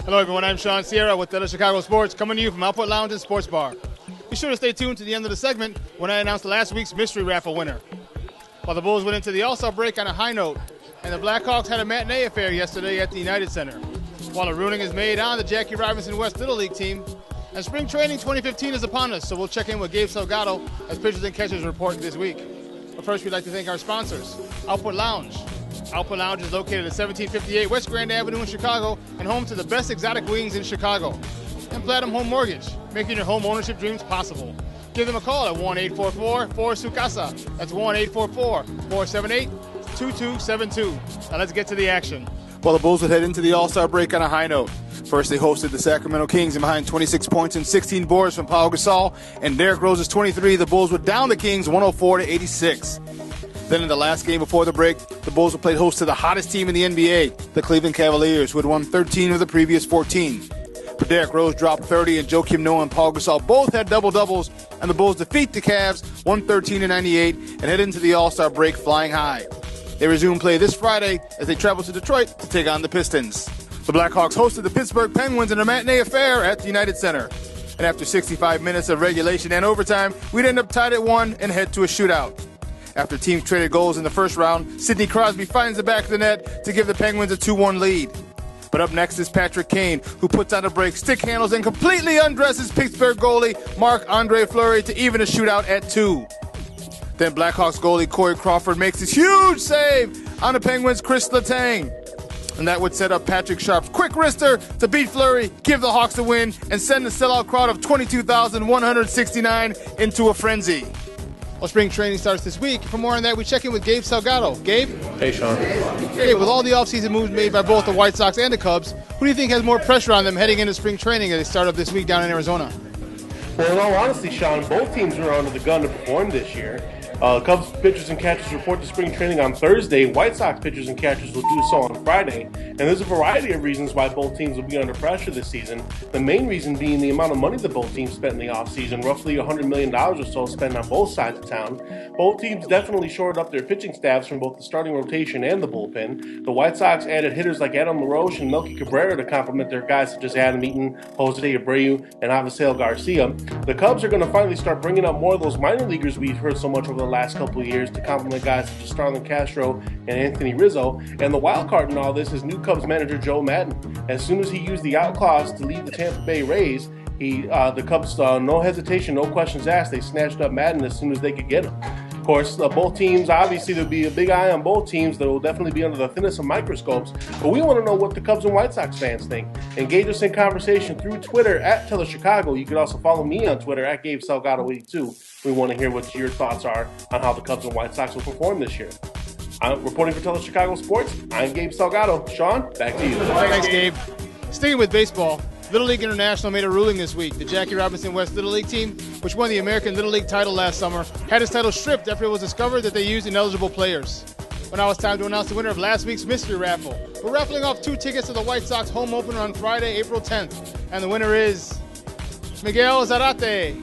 Hello everyone, I'm Shawn with Telechicago Sports, coming to you from Output Lounge and Sports Bar. Be sure to stay tuned to the end of the segment when I announce last week's mystery raffle winner. While the Bulls went into the All-Star break on a high note, and the Blackhawks had a matinee affair yesterday at the United Center. While a ruling is made on the Jackie Robinson West Little League team, and spring training 2015 is upon us, so we'll check in with Gabe Salgado as pitchers and catchers report this week. But first, we'd like to thank our sponsors, Output Lounge. Output Lounge is located at 1758 West Grand Avenue in Chicago and home to the best exotic wings in Chicago. And Platinum Home Mortgage, making your home ownership dreams possible. Give them a call at 1-844-4SU-CASA. That's 1-844-478-2272. Now let's get to the action. Well, the Bulls would head into the All-Star break on a high note. First, they hosted the Sacramento Kings and behind 26 points and 16 boards from Pau Gasol and Derrick Rose's 23. The Bulls would down the Kings 104-86. Then in the last game before the break, the Bulls played host to the hottest team in the NBA, the Cleveland Cavaliers, who had won 13 of the previous 14. But Derrick Rose dropped 30, and Joakim Noah and Pau Gasol both had double-doubles, and the Bulls defeat the Cavs 113-98 and head into the All-Star break flying high. They resume play this Friday as they travel to Detroit to take on the Pistons. The Blackhawks hosted the Pittsburgh Penguins in a matinee affair at the United Center. And after 65 minutes of regulation and overtime, we'd end up tied at 1 and head to a shootout. After teams traded goals in the first round, Sidney Crosby finds the back of the net to give the Penguins a 2-1 lead. But up next is Patrick Kane, who puts on a break, stick handles, and completely undresses Pittsburgh goalie Marc-Andre Fleury to even a shootout at 2. Then Blackhawks goalie Corey Crawford makes his huge save on the Penguins' Chris Letang. And that would set up Patrick Sharp's quick wrister to beat Fleury, give the Hawks the win, and send the sellout crowd of 22,169 into a frenzy. Well, spring training starts this week. For more on that, we check in with Gabe Salgado. Gabe? Hey, Shawn. Gabe, with all the offseason moves made by both the White Sox and the Cubs, who do you think has more pressure on them heading into spring training as they start up this week down in Arizona? Well, in all honesty, Shawn, both teams were under the gun to perform this year. Cubs pitchers and catchers report to spring training on Thursday. White Sox pitchers and catchers will do so on Friday. And there's a variety of reasons why both teams will be under pressure this season. The main reason being the amount of money that both teams spent in the offseason, roughly $100 million or so spent on both sides of town. Both teams definitely shored up their pitching staffs from both the starting rotation and the bullpen. The White Sox added hitters like Adam LaRoche and Melky Cabrera to complement their guys such as Adam Eaton, Jose Abreu, and Avisail Garcia. The Cubs are going to finally start bringing up more of those minor leaguers we've heard so much over the last couple of years to complement guys such as Starlin Castro and Anthony Rizzo. And the wild card in all this is new Cubs manager Joe Maddon. As soon as he used the out clause to leave the Tampa Bay Rays, the Cubs, no hesitation, no questions asked, they snatched up Maddon as soon as they could get him. Of course, both teams, obviously there'll be a big eye on both teams that will definitely be under the thinnest of microscopes, but we want to know what the Cubs and White Sox fans think. Engage us in conversation through Twitter at Telechicago. You can also follow me on Twitter at Gabe Salgado82. We want to hear what your thoughts are on how the Cubs and White Sox will perform this year. I'm reporting for Telechicago Sports. I'm Gabe Salgado. Shawn, back to you. Thanks, Gabe. Sticking with baseball, Little League International made a ruling this week. The Jackie Robinson West Little League team, which won the American Little League title last summer, had its title stripped after it was discovered that they used ineligible players. Well, now it's time to announce the winner of last week's mystery raffle. We're raffling off 2 tickets to the White Sox home opener on Friday, April 10th. And the winner is Miguel Zarate.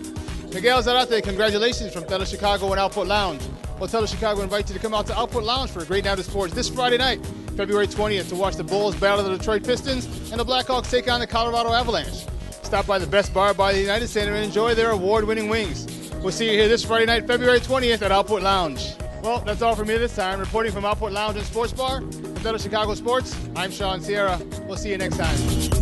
Miguel Zarate, congratulations from Telechicago and Output Lounge. Well, Telechicago invites you to come out to Output Lounge for a great night of sports this Friday night, February 20th, to watch the Bulls battle the Detroit Pistons and the Blackhawks take on the Colorado Avalanche. Stop by the best bar by the United Center and enjoy their award-winning wings. We'll see you here this Friday night, February 20th at Output Lounge. Well, that's all from me this time. Reporting from Output Lounge and Sports Bar, from Telechicago Sports, I'm Shawn Sierra. We'll see you next time.